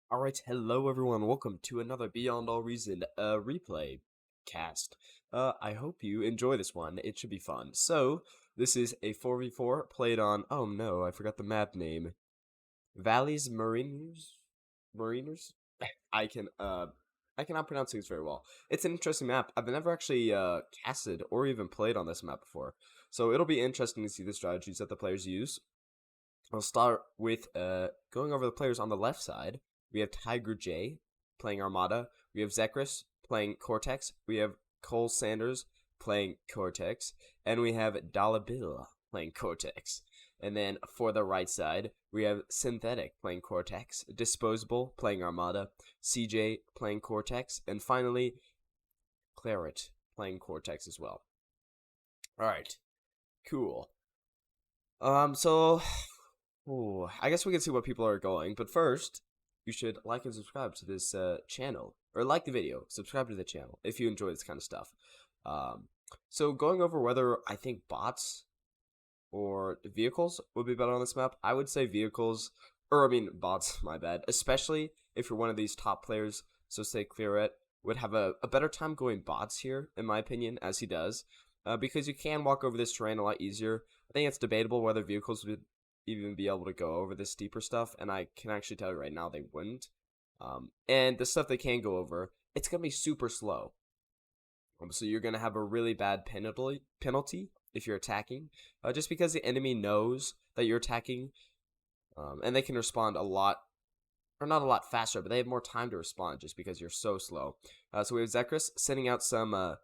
Alright, hello everyone, welcome to another Beyond All Reason replay cast. I hope you enjoy this one, it should be fun. So, this is a 4v4 played on, oh no, I forgot the map name. Valleys Mariners? I cannot pronounce things very well. It's an interesting map. I've never actually casted or even played on this map before. So it'll be interesting to see the strategies that the players use. I'll start with going over the players on the left side. We have Tiger J playing Armada. We have Zekris playing Cortex. We have Cole Sanders playing Cortex. And we have Dalabil playing Cortex. And then for the right side, we have Synthetic playing Cortex. Disposable playing Armada. CJ playing Cortex. And finally, Claret playing Cortex as well. Alright. Cool. Ooh, I guess we can see what people are going, but first, you should like and subscribe to this channel, or like the video, subscribe to the channel if you enjoy this kind of stuff. So going over whether I think bots or vehicles would be better on this map, I would say vehicles, bots, my bad, especially if you're one of these top players, so say Claret would have a better time going bots here, in my opinion, as he does, because you can walk over this terrain a lot easier. I think it's debatable whether vehicles would even be able to go over this steeper stuff, and I can actually tell you right now they wouldn't. And the stuff they can go over, it's going to be super slow. So you're going to have a really bad penalty if you're attacking, just because the enemy knows that you're attacking, and they can respond a lot, or not a lot faster, but they have more time to respond just because you're so slow. So we have Zekris sending out some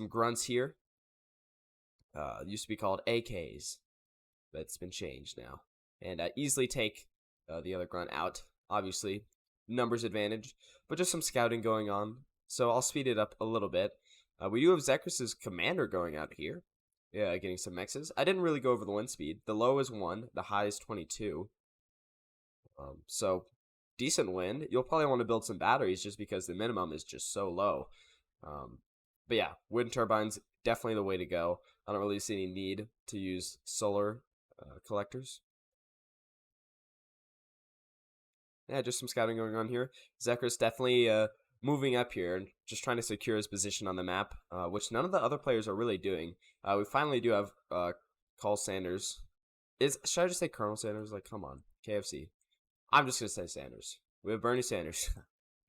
grunts here. Used to be called AKs, but it's been changed now. And easily take the other grunt out. Obviously, numbers advantage, but just some scouting going on. So I'll speed it up a little bit. We do have Zekris' commander going out here. Yeah, getting some mexes. I didn't really go over the wind speed. The low is 1, the high is 22. So, decent wind. You'll probably want to build some batteries just because the minimum is just so low. But yeah, wind turbines, definitely the way to go. I don't really see any need to use solar collectors. Yeah, just some scouting going on here. Zekris definitely moving up here and just trying to secure his position on the map, which none of the other players are really doing. We finally do have Cole Sanders. Should I just say Colonel Sanders? Like, come on, KFC. I'm just going to say Sanders. We have Bernie Sanders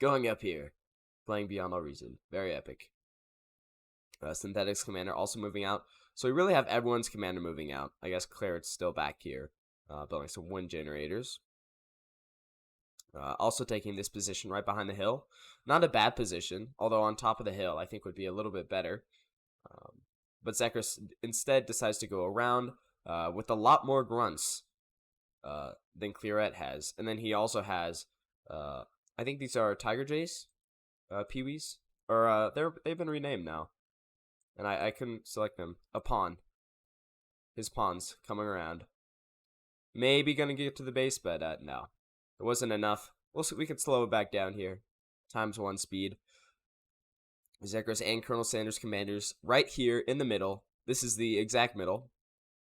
going up here, playing Beyond All Reason. Very epic. Synthetics commander also moving out. So we really have everyone's commander moving out. I guess Claret's still back here, building some wind generators. Also taking this position right behind the hill. Not a bad position, although on top of the hill I think would be a little bit better. But Zekris instead decides to go around with a lot more grunts than Claret has. And then he also has, I think these are Tiger Jays, Peewees, or they've been renamed now. And I couldn't select them. A pawn. His pawns coming around. Maybe gonna get to the base, but no. It wasn't enough. We could slow it back down here. ×1 speed. Zekris and Colonel Sanders commanders right here in the middle. This is the exact middle.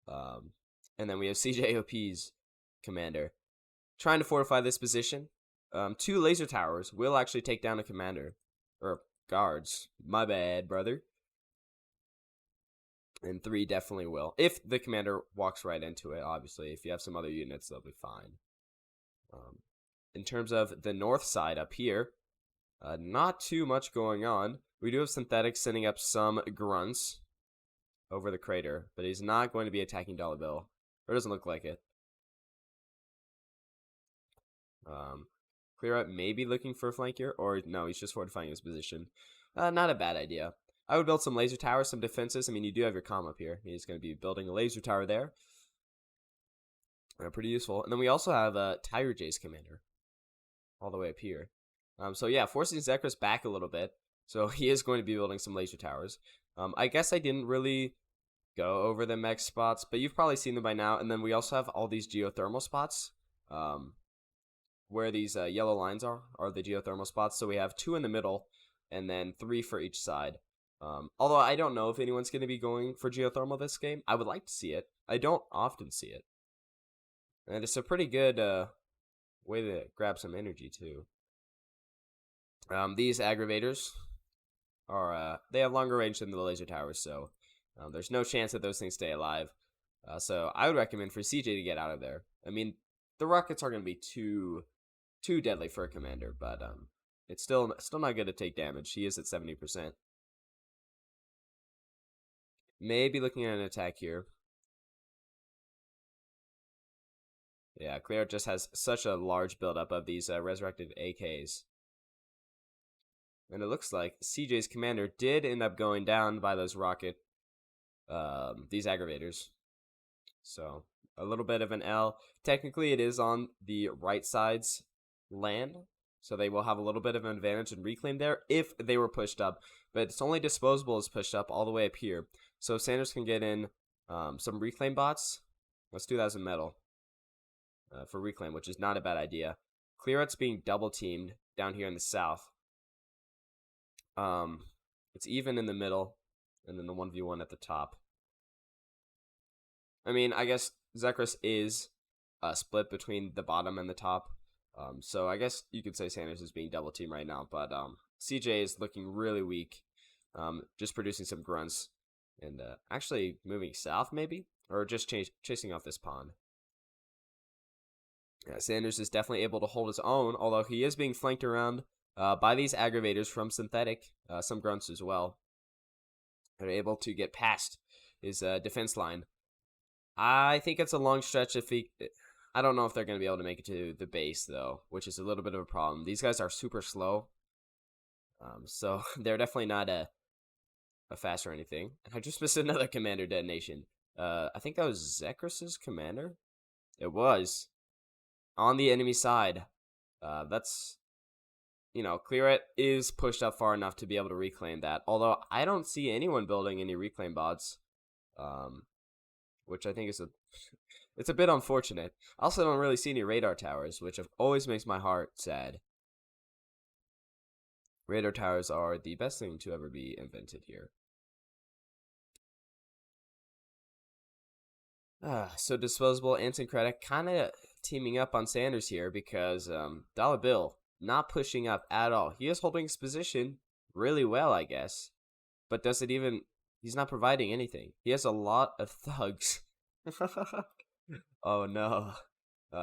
And then we have CJOP's commander. Trying to fortify this position. 2 laser towers will actually take down a commander. Or guards. My bad, brother. And 3 definitely will. If the commander walks right into it, obviously. If you have some other units, they'll be fine. In terms of the north side up here, not too much going on. We do have Synthetic sending up some grunts over the crater, but he's not going to be attacking Dalabil. Or it doesn't look like it. Claret may be looking for a flank here, or no, he's just fortifying his position. Not a bad idea. I would build some laser towers, some defenses. I mean, you do have your comm up here. He's going to be building a laser tower there. Pretty useful. And then we also have Tiger J's commander all the way up here. So yeah, forcing Zekris back a little bit. So he is going to be building some laser towers. I guess I didn't really go over the mech spots, but you've probably seen them by now. And then we also have all these geothermal spots. Where these yellow lines are the geothermal spots. So we have 2 in the middle and then 3 for each side. Although I don't know if anyone's going to be going for geothermal this game. I would like to see it. I don't often see it. And it's a pretty good way to grab some energy, too. These aggravators are they have longer range than the laser towers, so there's no chance that those things stay alive. So I would recommend for CJ to get out of there. I mean, the rockets are going to be too deadly for a commander, but it's still not good to take damage. He is at 70%. Maybe looking at an attack here. Yeah, Clear just has such a large buildup of these resurrected AKs. And it looks like CJ's commander did end up going down by those these aggravators. So, a little bit of an L. Technically, it is on the right side's land, so they will have a little bit of an advantage in reclaim there if they were pushed up. But it's only disposable is pushed up all the way up here. So if Sanders can get in some reclaim bots, let's do that as a metal for reclaim, which is not a bad idea. Clear out's being double teamed down here in the south. It's even in the middle, and then the 1v1 at the top. I mean, I guess Zekros is split between the bottom and the top. So I guess you could say Sanders is being double teamed right now, but CJ is looking really weak, just producing some grunts, and actually moving south maybe, or just chasing off this pawn. Yeah, Sanders is definitely able to hold his own, although he is being flanked around by these aggravators from synthetic, some grunts as well. They're able to get past his defense line. I think it's a long stretch if he... I don't know if they're going to be able to make it to the base, though, which is a little bit of a problem. These guys are super slow, so they're definitely not a fast or anything. I just missed another commander detonation. I think that was Zekros' commander? It was. On the enemy side. That's... You know, Clearet is pushed up far enough to be able to reclaim that. Although, I don't see anyone building any reclaim bots. Which I think is it's a bit unfortunate. I also don't really see any radar towers, which always makes my heart sad. Radar towers are the best thing to ever be invented here. So disposable and syncretic kind of teaming up on Sanders here because Dollar Bill not pushing up at all. He is holding his position really well, I guess. But does it even... He's not providing anything. He has a lot of thugs. Oh, no.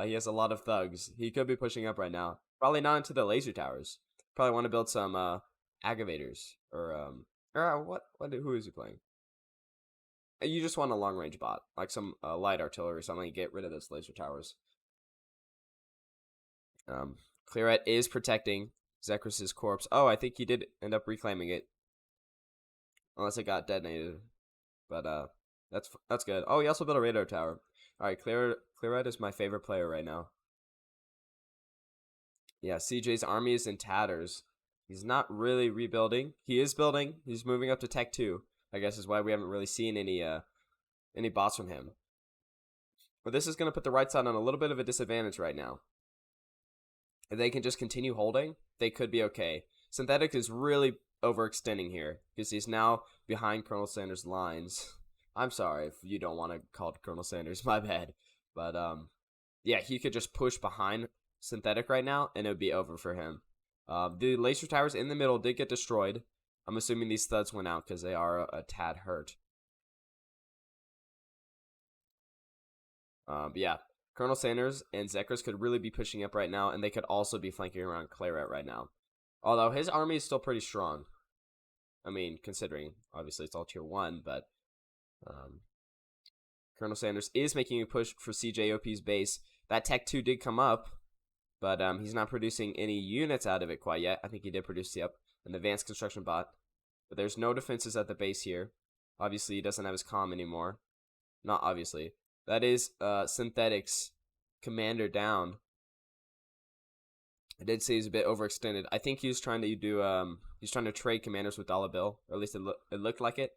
He has a lot of thugs. He could be pushing up right now. Probably not into the laser towers. Probably want to build some aggravators. Or who is he playing? You just want a long-range bot. Like some light artillery or something. Get rid of those laser towers. Clearet is protecting Zekros' corpse. Oh, I think he did end up reclaiming it. Unless it got detonated. But that's good. Oh, he also built a radar tower. Alright, Clearet is my favorite player right now. Yeah, CJ's army is in tatters. He's not really rebuilding. He is building. He's moving up to Tech 2. I guess is why we haven't really seen any bots from him. But this is going to put the right side on a little bit of a disadvantage right now. If they can just continue holding, they could be okay. Synthetic is really overextending here because he's now behind Colonel Sanders' lines. I'm sorry if you don't want to call it Colonel Sanders, my bad. But yeah, he could just push behind Synthetic right now and it would be over for him. The laser towers in the middle did get destroyed. I'm assuming these studs went out because they are a tad hurt. But yeah, Colonel Sanders and Zekros could really be pushing up right now, and they could also be flanking around Clearet right now. Although his army is still pretty strong. I mean, considering, obviously, it's all tier 1, but Colonel Sanders is making a push for CJOP's base. That Tech 2 did come up, but he's not producing any units out of it quite yet. I think he did produce, an advanced construction bot. But there's no defenses at the base here. Obviously, he doesn't have his comm anymore. Not obviously. That is Synthetic's commander down. I did say he's a bit overextended. I think he was trying to do he's trying to trade commanders with Dollar Bill, or at least it looked like it.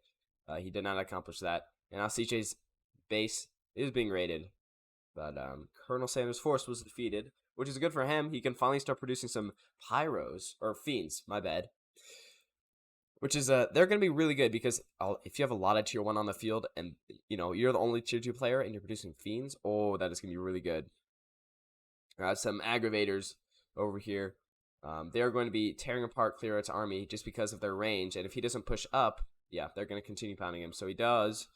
He did not accomplish that. And now CJ's base is being raided. But Colonel Sanders' force was defeated, which is good for him. He can finally start producing some pyros, or fiends, my bad. Which is, they're going to be really good because if you have a lot of tier 1 on the field and, you're the only tier 2 player and you're producing fiends, oh, that is going to be really good. Some aggravators over here. They are going to be tearing apart Clearheart's army just because of their range. And if he doesn't push up, yeah, they're going to continue pounding him. So he does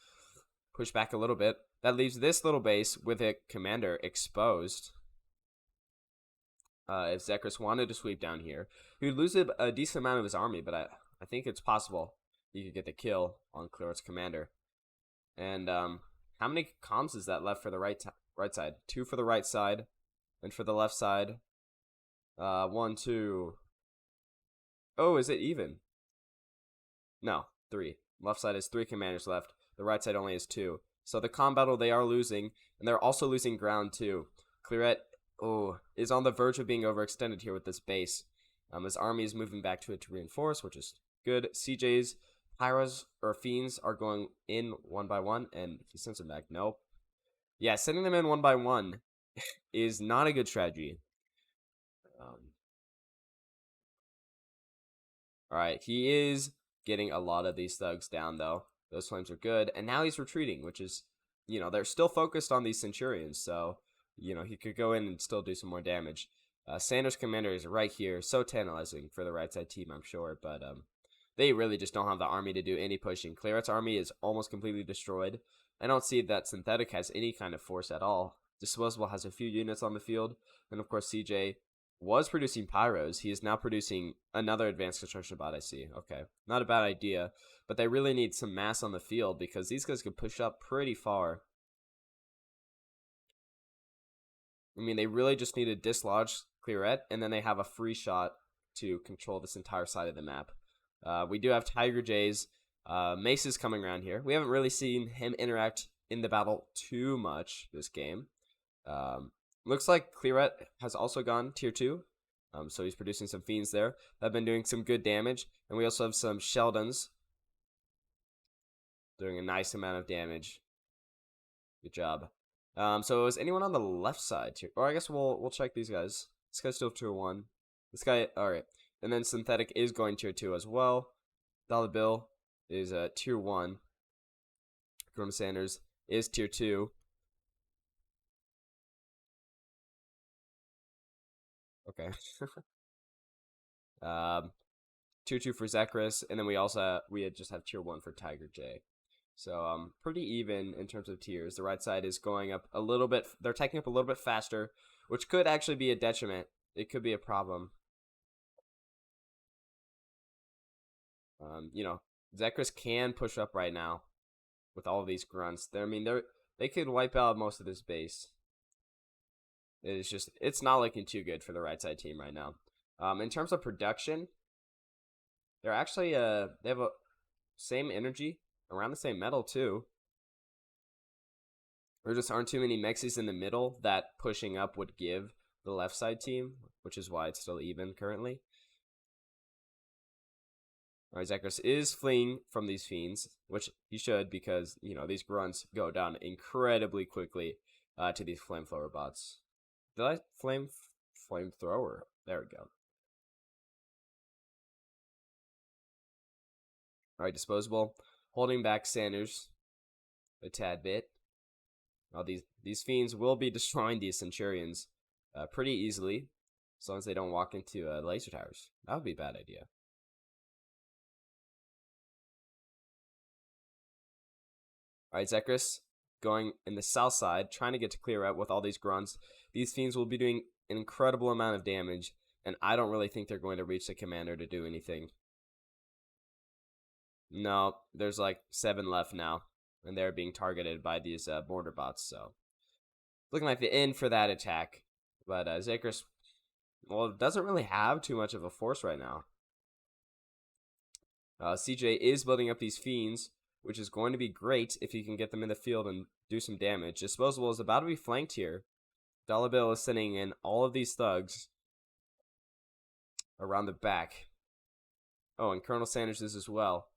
push back a little bit. That leaves this little base with a commander exposed. If Zekris wanted to sweep down here, he would lose a decent amount of his army, but I think it's possible he could get the kill on Clearheart's commander. And how many comms is that left for the right side? 2 for the right side, and for the left side, 1, 2. Oh, is it even? No, 3. Left side has 3 commanders left. The right side only has 2. So the comm battle they are losing, and they're also losing ground too. Clearheart, is on the verge of being overextended here with this base. His army is moving back to it to reinforce, which is good. CJ's Pyros or Fiends are going in 1 by 1, and he sends them back. Nope. Yeah, sending them in 1 by 1 is not a good strategy. Alright, he is getting a lot of these thugs down, though. Those flames are good. And now he's retreating, which is, they're still focused on these Centurions. So, he could go in and still do some more damage. Sanders' commander is right here. So tantalizing for the right side team, I'm sure. But they really just don't have the army to do any pushing. Clearheart's army is almost completely destroyed. I don't see that Synthetic has any kind of force at all. Disposable has a few units on the field. And, of course, CJ was producing pyros. He is now producing another advanced construction bot, I see. Okay, not a bad idea, but they really need some mass on the field because these guys could push up pretty far. I mean, they really just need to dislodge Clearheart, and then they have a free shot to control this entire side of the map. We do have Tiger J's. Mace is coming around here. We haven't really seen him interact in the battle too much this game. Looks like Clearheart has also gone tier 2. So he's producing some Fiends there. They've been doing some good damage. And we also have some Sheldons doing a nice amount of damage. Good job. So is anyone on the left side tier? Or I guess we'll check these guys. This guy's still tier 1. This guy, alright. And then Synthetic is going tier 2 as well. Dollar Bill is tier 1. Grim Sanders is tier 2. Okay. Tier 2 for Zekris, and then we just have tier 1 for Tiger J. So pretty even in terms of tiers. The right side is going up a little bit. They're taking up a little bit faster, which could actually be a detriment. It could be a problem. Zekris can push up right now with all of these grunts. They could wipe out most of this base. It's not looking too good for the right side team right now. In terms of production, they're actually they have a same energy, around the same metal too. There just aren't too many mexes in the middle that pushing up would give the left side team, which is why it's still even currently. Alright, Zekris is fleeing from these Fiends, which he should because, these grunts go down incredibly quickly to these Flamethrower bots. Did I Flamethrower? There we go. Alright, Disposable. Holding back Sanders a tad bit. Now these Fiends will be destroying these Centurions pretty easily, as long as they don't walk into laser towers. That would be a bad idea. Alright, Zekris going in the south side, trying to get to Clearheart with all these grunts. These Fiends will be doing an incredible amount of damage, and I don't really think they're going to reach the commander to do anything. No, there's like 7 left now, and they're being targeted by these border bots, so looking like the end for that attack. But Zekris, well, doesn't really have too much of a force right now. CJ is building up these Fiends, which is going to be great if he can get them in the field and do some damage. Disposable is about to be flanked here. Dollar Bill is sending in all of these thugs around the back. Oh, and Colonel Sanders is as well.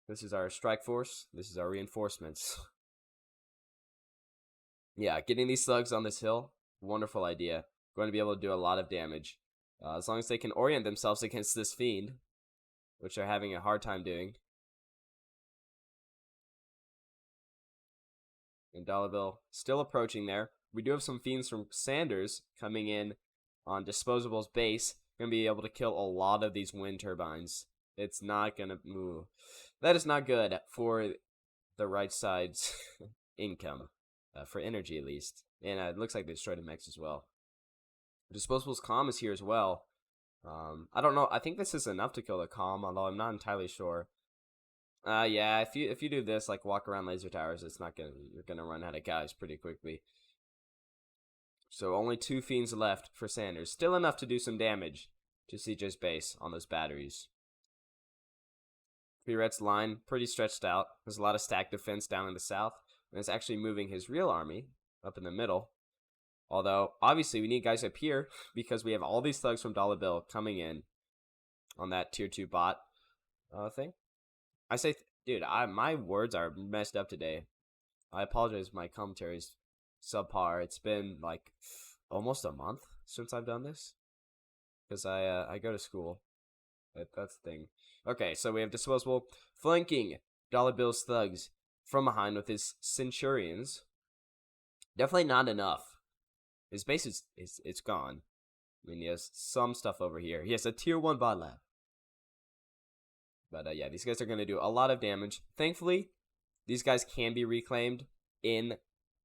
This is our strike force. This is our reinforcements. Yeah, getting these thugs on this hill, wonderful idea. Going to be able to do a lot of damage. As long as they can orient themselves against this Fiend, which they're having a hard time doing. And Dollar Bill still approaching there. We do have some Fiends from Sanders coming in on Disposable's base. Gonna be able to kill a lot of these wind turbines. It's not gonna move. That is not good for the right side's income, for energy at least. And it looks like they destroyed a mechs as well. Disposable's calm is here as well. I don't know. I think this is enough to kill the calm, although I'm not entirely sure. Yeah, if you do this, like walk around laser towers, it's not gonna, you're gonna run out of guys pretty quickly. So only 2 fiends left for Sanders. Still enough to do some damage to CJ's base on those batteries. Red's line pretty stretched out. There's a lot of stack defense down in the south, and it's actually moving his real army up in the middle. Although, obviously, we need guys up here because we have all these thugs from Dollar Bill coming in on that tier 2 bot thing. I say, dude, my words are messed up today. I apologize if my commentary's subpar. It's been like almost a month since I've done this because I go to school. That's the thing. Okay, so we have Disposable flanking Dollar Bill's thugs from behind with his Centurions. Definitely not enough. His base is it's gone. I mean, he has some stuff over here. He has a tier 1 bot lab. But yeah, these guys are going to do a lot of damage. Thankfully, these guys can be reclaimed in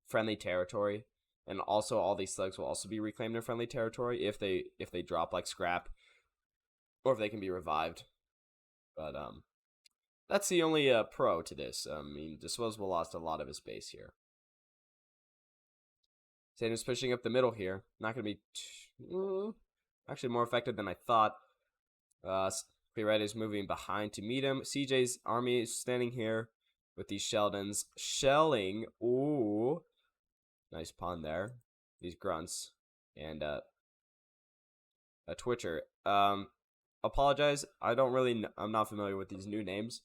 friendly territory. And also, all these thugs will also be reclaimed in friendly territory if they drop like scrap. Or if they can be revived. But that's the only pro to this. I mean, Disposable lost a lot of his base here. Sanders pushing up the middle here. Not going to be actually more effective than I thought. Red is moving behind to meet him. CJ's army is standing here with these Sheldons shelling. Ooh, nice pun there. These grunts and a Twitcher. Apologize. I'm not familiar with these new names.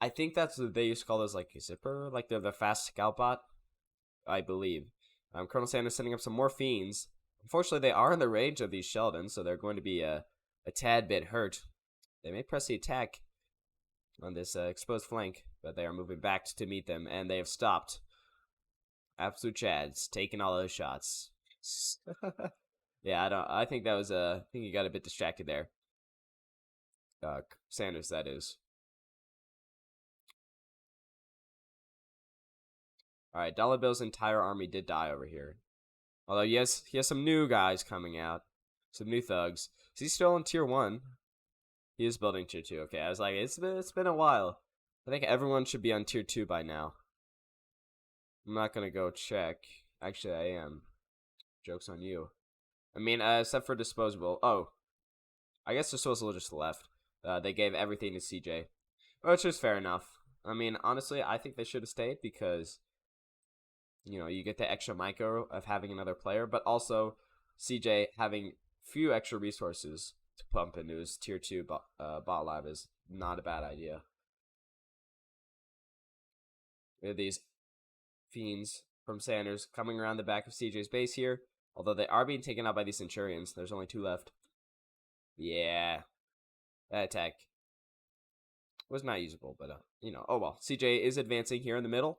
I think that's what they used to call those, like zipper, like the fast scout bot, I believe. Colonel Sanders setting up some more fiends. Unfortunately, they are in the range of these Sheldons, so they're going to be a tad bit hurt. They may press the attack on this exposed flank, but they are moving back to meet them, and they have stopped. Absolute Chads taking all those shots. Yeah, I think that was I think he got a bit distracted there. Sanders, that is. Alright, Dollar Bill's entire army did die over here. Although, yes, he has some new guys coming out. Some new thugs. Is he still in tier 1? He is building tier 2. Okay, I was like, it's been a while. I think everyone should be on tier 2 by now. I'm not going to go check. Actually, I am. Joke's on you. I mean, except for Disposable. Oh. I guess Disposable just left. They gave everything to CJ. Which is fair enough. I mean, honestly, I think they should have stayed because, you know, you get the extra micro of having another player, but also CJ having few extra resources to pump into his tier 2 bot lab is not a bad idea. We have these fiends from Sanders coming around the back of CJ's base here, although they are being taken out by these Centurions. There's only 2 left. Yeah. That attack was not usable, but, you know, oh well. CJ is advancing here in the middle.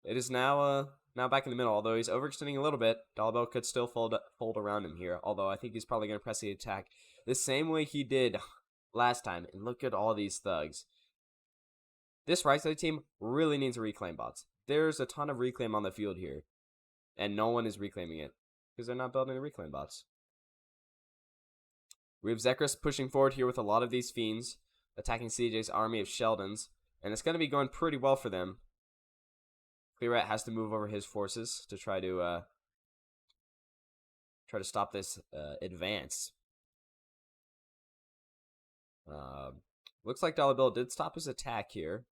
It is now back in the middle, although he's overextending a little bit. Dollar could still fold around him here, although I think he's probably going to press the attack the same way he did last time. And look at all these thugs. This right side team really needs reclaim bots. There's a ton of reclaim on the field here, and no one is reclaiming it because they're not building the reclaim bots. We have Zekris pushing forward here with a lot of these fiends, attacking CJ's army of Sheldons, and it's going to be going pretty well for them. Clearrat has to move over his forces to try to stop this advance. Looks like Dollar Bill did stop his attack here.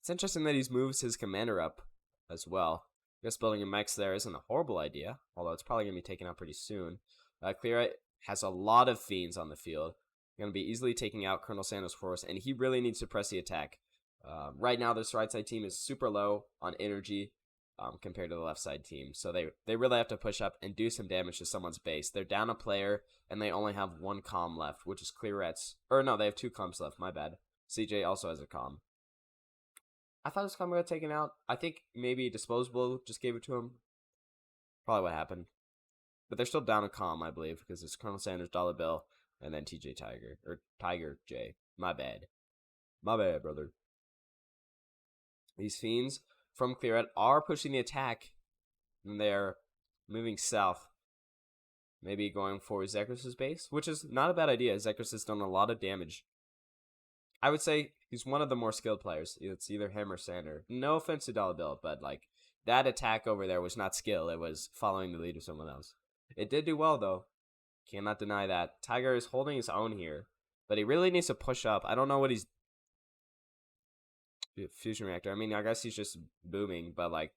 It's interesting that he moves his commander up as well. I guess building a mechs there isn't a horrible idea, although it's probably going to be taken out pretty soon. Clearrat has a lot of fiends on the field. Going to be easily taking out Colonel Sanders' force, and he really needs to press the attack. Right now, this right side team is super low on energy compared to the left side team, so they really have to push up and do some damage to someone's base. They're down a player, and they only have 1 comm left, which is Clearrat's. Or no, they have 2 comms left, my bad. CJ also has a comm. I thought his comm got taken out. I think maybe Disposable just gave it to him. Probably what happened. But they're still down a comm, I believe, because it's Colonel Sanders, Dollar Bill. and then TJ Tiger, or Tiger J. My bad, brother. These fiends from Clearette are pushing the attack, and they're moving south. Maybe going for Zekros' base, which is not a bad idea. Zekros has done a lot of damage. I would say he's one of the more skilled players. It's either him or Sander. No offense to Dollar, but like that attack over there was not skill. It was following the lead of someone else. It did do well though. Cannot deny that. Tiger is holding his own here, but he really needs to push up. I don't know what he's fusion reactor. I mean, I guess he's just booming, but like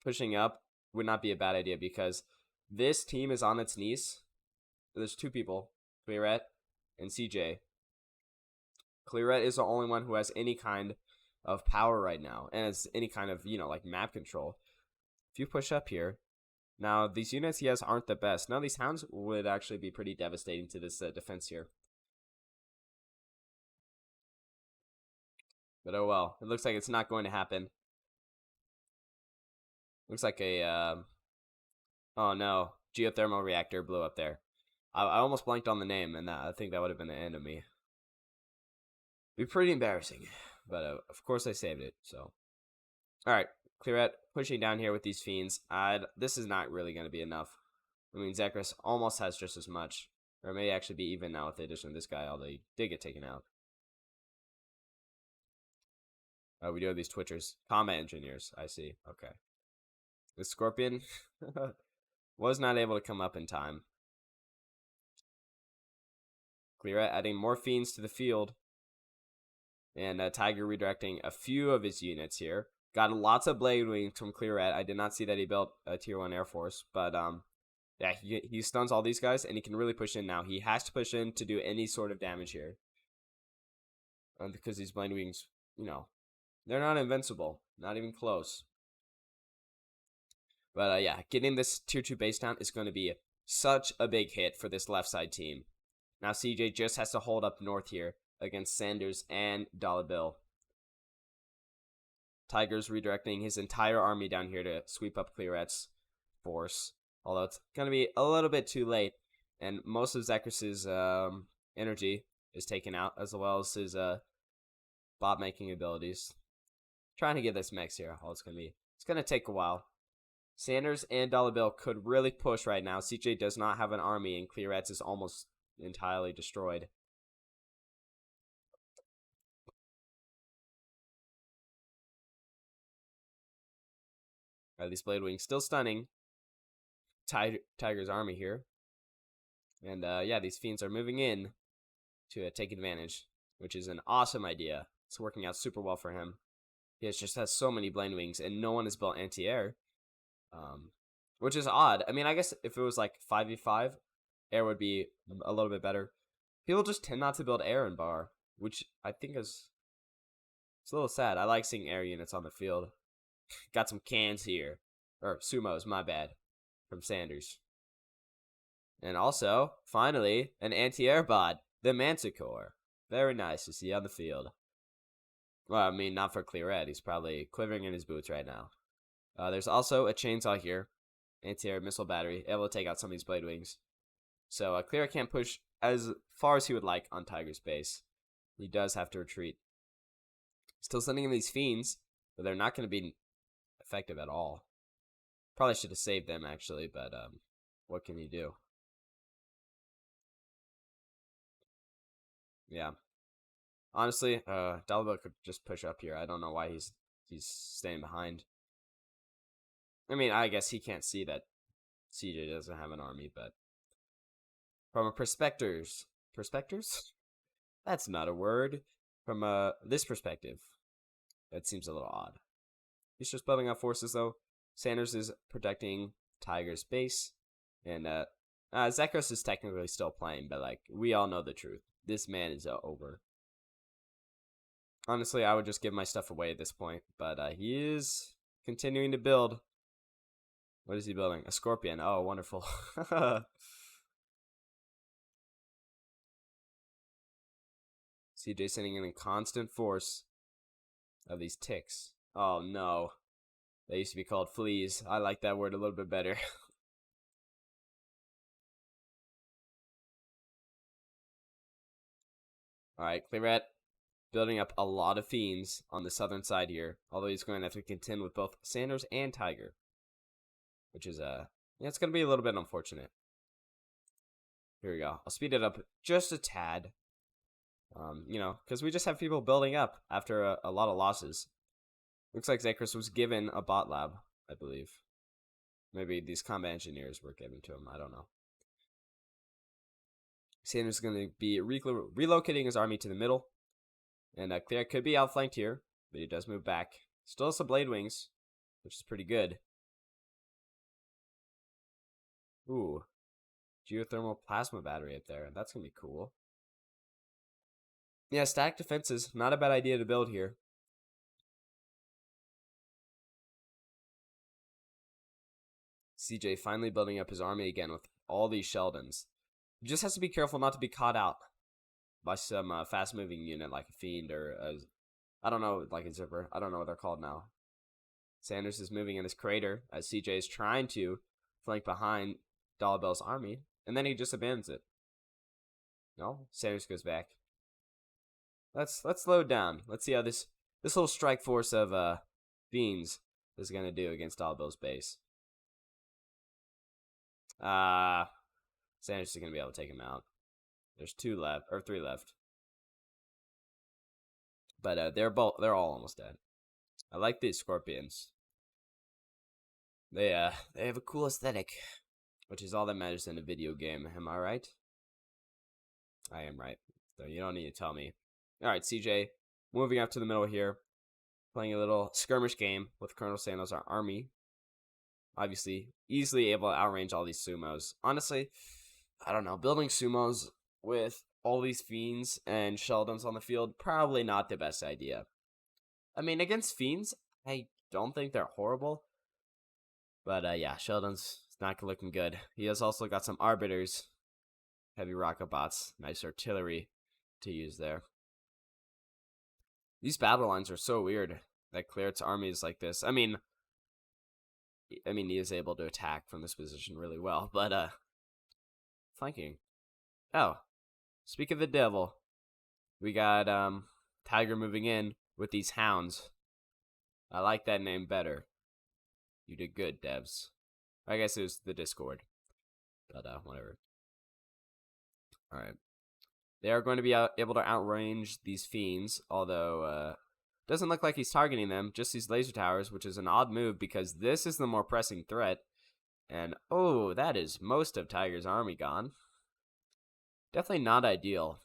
pushing up would not be a bad idea because this team is on its knees. There's two people, Clearette and CJ. Clearette is the only one who has any kind of power right now, and it's any kind of, like map control. If you push up here, now these units he has aren't the best. Now these hounds would actually be pretty devastating to this defense here. But oh well, it looks like it's not going to happen. Looks like a, oh no, geothermal reactor blew up there. I almost blanked on the name, and I think that would have been the end of me. Be pretty embarrassing, but of course I saved it. So, all right, Clearette pushing down here with these fiends. This is not really going to be enough. I mean, Zekros almost has just as much, or it may actually be even now with the addition of this guy, although he did get taken out. Oh, we do have these Twitchers, combat engineers. I see. Okay, the Scorpion was not able to come up in time. Clearette adding more fiends to the field. And Tiger redirecting a few of his units here. Got lots of blade wings from Clearette. I did not see that he built a tier 1 Air Force. But yeah, he stuns all these guys, and he can really push in now. He has to push in to do any sort of damage here. Because these blade wings, they're not invincible. Not even close. But yeah, getting this tier 2 base down is going to be such a big hit for this left side team. Now CJ just has to hold up north here against Sanders and Dollar Bill. Tiger's redirecting his entire army down here to sweep up Clearette's force. Although it's going to be a little bit too late. And most of Zekros' energy is taken out, as well as his bot making abilities. Trying to get this mix here. All it's going to take a while. Sanders and Dollar Bill could really push right now. CJ does not have an army, and Clearette's is almost entirely destroyed. These Blade Wings still stunning Tiger's army here. And yeah, these Fiends are moving in to take advantage, which is an awesome idea. It's working out super well for him. He just has so many Blade Wings, and no one has built anti-air. Which is odd. I mean, I guess if it was like 5v5, air would be a little bit better. People just tend not to build air in bar, which I think is... It's a little sad. I like seeing air units on the field. Got some cans here. Or sumos, my bad. From Sanders. And also, finally, an anti-air bot. The Manticore. Very nice to see on the field. Well, I mean, not for Clearette. He's probably quivering in his boots right now. There's also a chainsaw here. Anti-air missile battery. Able to take out some of these Blade Wings. So Clearette can't push as far as he would like on Tiger's base. He does have to retreat. Still sending in these Fiends, but they're not going to be effective at all. Probably should have saved them, actually, but what can you do? Yeah. Honestly, Dalbo could just push up here. I don't know why he's staying behind. I mean, I guess he can't see that CJ doesn't have an army, but from a perspectors? That's not a word. From this perspective, that seems a little odd. He's just building up forces, though. Sanders is protecting Tiger's base, and Zekros is technically still playing, but like we all know the truth. This man is over. Honestly, I would just give my stuff away at this point, but he is continuing to build. What is he building? A Scorpion. Oh, wonderful. CJ sending in a constant force of these ticks. Oh, no. They used to be called fleas. I like that word a little bit better. Alright, Clearette building up a lot of Fiends on the southern side here. Although he's going to have to contend with both Sanders and Tiger. Which is, yeah, it's going to be a little bit unfortunate. Here we go. I'll speed it up just a tad. You know, because we just have people building up after a lot of losses. Looks like Zekris was given a bot lab, I believe. Maybe these combat engineers were given to him. I don't know. Sanders is going to be relocating his army to the middle. And Clear could be outflanked here, but he does move back. Still has some blade wings, which is pretty good. Ooh. Geothermal plasma battery up there. That's going to be cool. Yeah, static defenses. Not a bad idea to build here. CJ finally building up his army again with all these Sheldons. He just has to be careful not to be caught out by some fast-moving unit like a Fiend or I don't know, like a Zipper. I don't know what they're called now. Sanders is moving in his crater as CJ is trying to flank behind Dollar Bell's army, and then he just abandons it. No, Sanders goes back. Let's slow down. Let's see how this little strike force of Fiends is gonna do against Dollar Bell's base. Sanders is gonna be able to take him out. There's 2 left, or 3 left. But they're all almost dead. I like these scorpions. They have a cool aesthetic, which is all that matters in a video game. Am I right? I am right. So you don't need to tell me. All right, CJ, moving up to the middle here, playing a little skirmish game with Colonel Sanders, our army. Obviously, easily able to outrange all these sumos. Honestly, I don't know. Building sumos with all these Fiends and Sheldons on the field, probably not the best idea. I mean, against Fiends, I don't think they're horrible. But yeah, Sheldon's not looking good. He has also got some Arbiters, heavy rocket bots, nice artillery to use there. These battle lines are so weird that Claret's army is like this. I mean, he is able to attack from this position really well, but flanking. Oh, speak of the devil, we got Tiger moving in with these hounds. I like that name better. You did good, devs. I guess it was the Discord, but whatever. All right, they are going to be able to outrange these Fiends, although doesn't look like he's targeting them, just these laser towers, which is an odd move because this is the more pressing threat. And oh, that is most of Tiger's army gone. Definitely not ideal.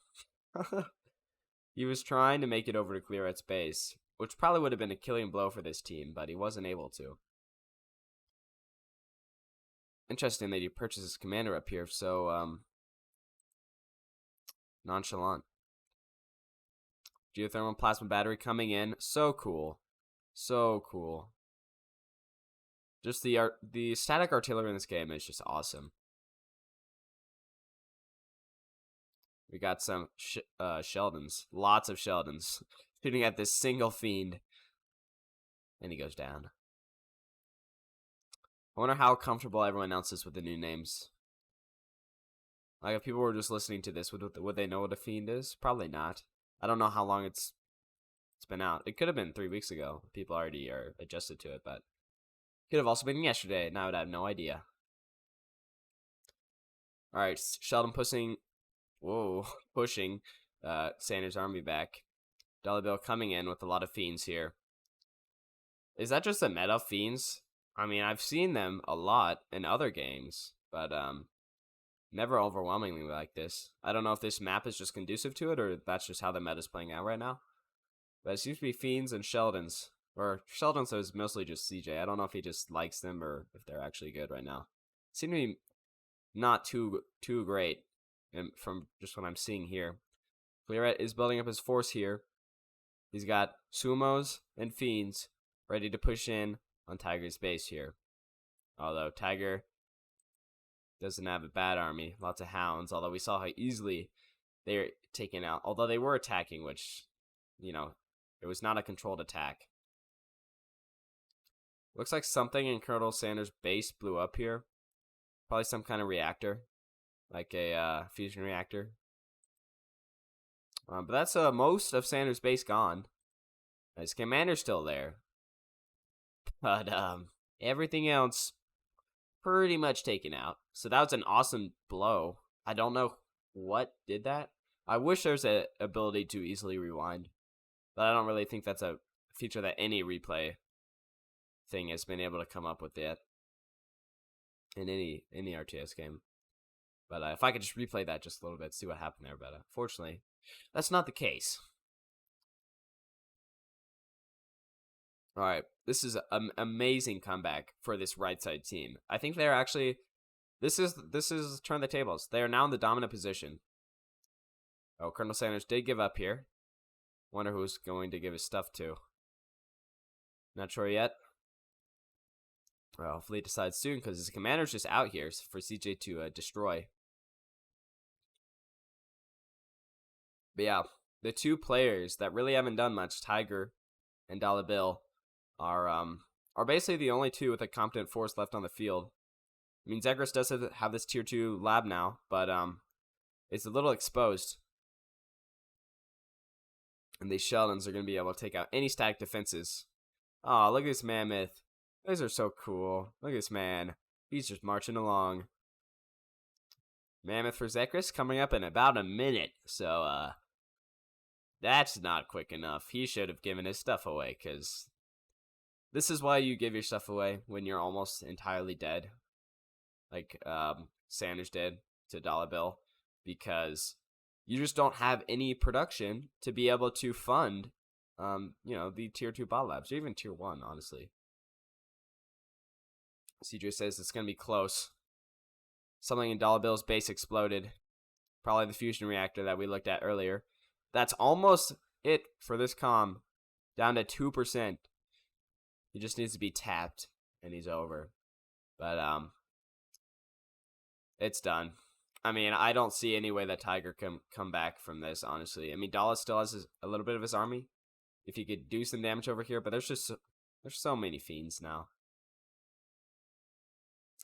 He was trying to make it over to Clearet's base, which probably would have been a killing blow for this team, but he wasn't able to. Interesting that he purchased his commander up here, so nonchalant. Geothermal plasma battery coming in, so cool, so cool. Just the static artillery in this game is just awesome. We got some Sheldons, lots of Sheldons, shooting at this single Fiend, and he goes down. I wonder how comfortable everyone else is with the new names. Like, if people were just listening to this, would they know what a Fiend is? Probably not. I don't know how long it's been out. It could have been 3 weeks ago. People already are adjusted to it, but it could have also been yesterday, and I would have no idea. Alright, Sheldon pushing Sanders' army back. Dollar Bill coming in with a lot of Fiends here. Is that just a meta Fiends? I mean, I've seen them a lot in other games, but never overwhelmingly like this. I don't know if this map is just conducive to it, or that's just how the meta's playing out right now. But it seems to be Fiends and Sheldons. Or Sheldons is mostly just CJ. I don't know if he just likes them or if they're actually good right now. Seem to be not too great from just what I'm seeing here. Clearet is building up his force here. He's got Sumos and Fiends ready to push in on Tiger's base here. Although Tiger doesn't have a bad army. Lots of hounds. Although we saw how easily they're taken out. Although they were attacking, which, you know, it was not a controlled attack. Looks like something in Colonel Sanders' base blew up here. Probably some kind of reactor. Like a fusion reactor. But that's most of Sanders' base gone. His commander's still there. But everything else pretty much taken out. So that was an awesome blow. I don't know what did that. I wish there's an ability to easily rewind. But I don't really think that's a feature that any replay thing has been able to come up with yet. In any RTS game. But if I could just replay that just a little bit, see what happened there. But unfortunately, that's not the case. All right, this is an amazing comeback for this right side team. I think they're actually, this is turn the tables. They are now in the dominant position. Oh, Colonel Sanders did give up here. Wonder who's going to give his stuff to. Not sure yet. Well, hopefully he decides soon because his commander's just out here for CJ to destroy. But yeah, the two players that really haven't done much, Tiger and Dollar Bill, are basically the only two with a competent force left on the field. I mean, Zegris does have this tier 2 lab now, but it's a little exposed. And these Sheldons are going to be able to take out any static defenses. Oh, look at this mammoth. Those are so cool. Look at this man. He's just marching along. Mammoth for Zekris coming up in about a minute. So, that's not quick enough. He should have given his stuff away, because this is why you give your stuff away when you're almost entirely dead. Like, Sanders did to Dollar Bill. Because you just don't have any production to be able to fund, the tier 2 bot labs, or even tier 1, honestly. CJ says it's going to be close. Something in Dollar Bill's base exploded. Probably the fusion reactor that we looked at earlier. That's almost it for this comm. Down to 2%. He just needs to be tapped, and he's over. But, it's done. I mean, I don't see any way that Tiger can come back from this, honestly. I mean, Dallas still has a little bit of his army. If he could do some damage over here, but there's so many fiends now.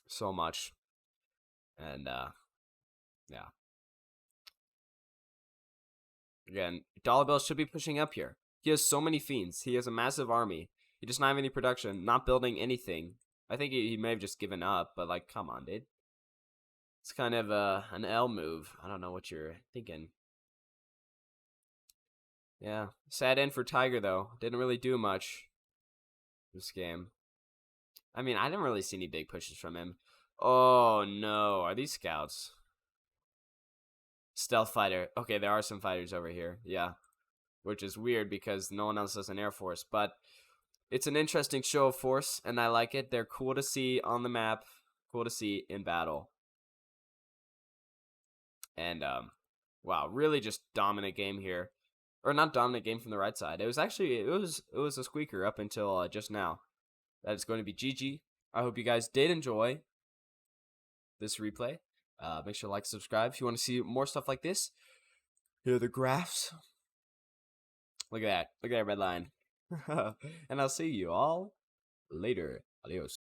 So much. And, yeah. Again, Dollar Bill should be pushing up here. He has so many fiends. He has a massive army. He doesn't have any production, not building anything. I think he may have just given up, but, like, come on, dude. It's kind of an L move. I don't know what you're thinking. Yeah, sad end for Tiger, though. Didn't really do much this game. I mean, I didn't really see any big pushes from him. Oh, no. Are these scouts? Stealth fighter. Okay, there are some fighters over here. Yeah. Which is weird because no one else has an Air Force. But it's an interesting show of force, and I like it. They're cool to see on the map. Cool to see in battle. And, wow, really just dominant game here. Or not dominant game from the right side. It was actually, it was a squeaker up until just now. That is going to be GG. I hope you guys did enjoy this replay. Make sure to like, subscribe if you want to see more stuff like this. Here are the graphs. Look at that. Look at that red line. And I'll see you all later. Adios.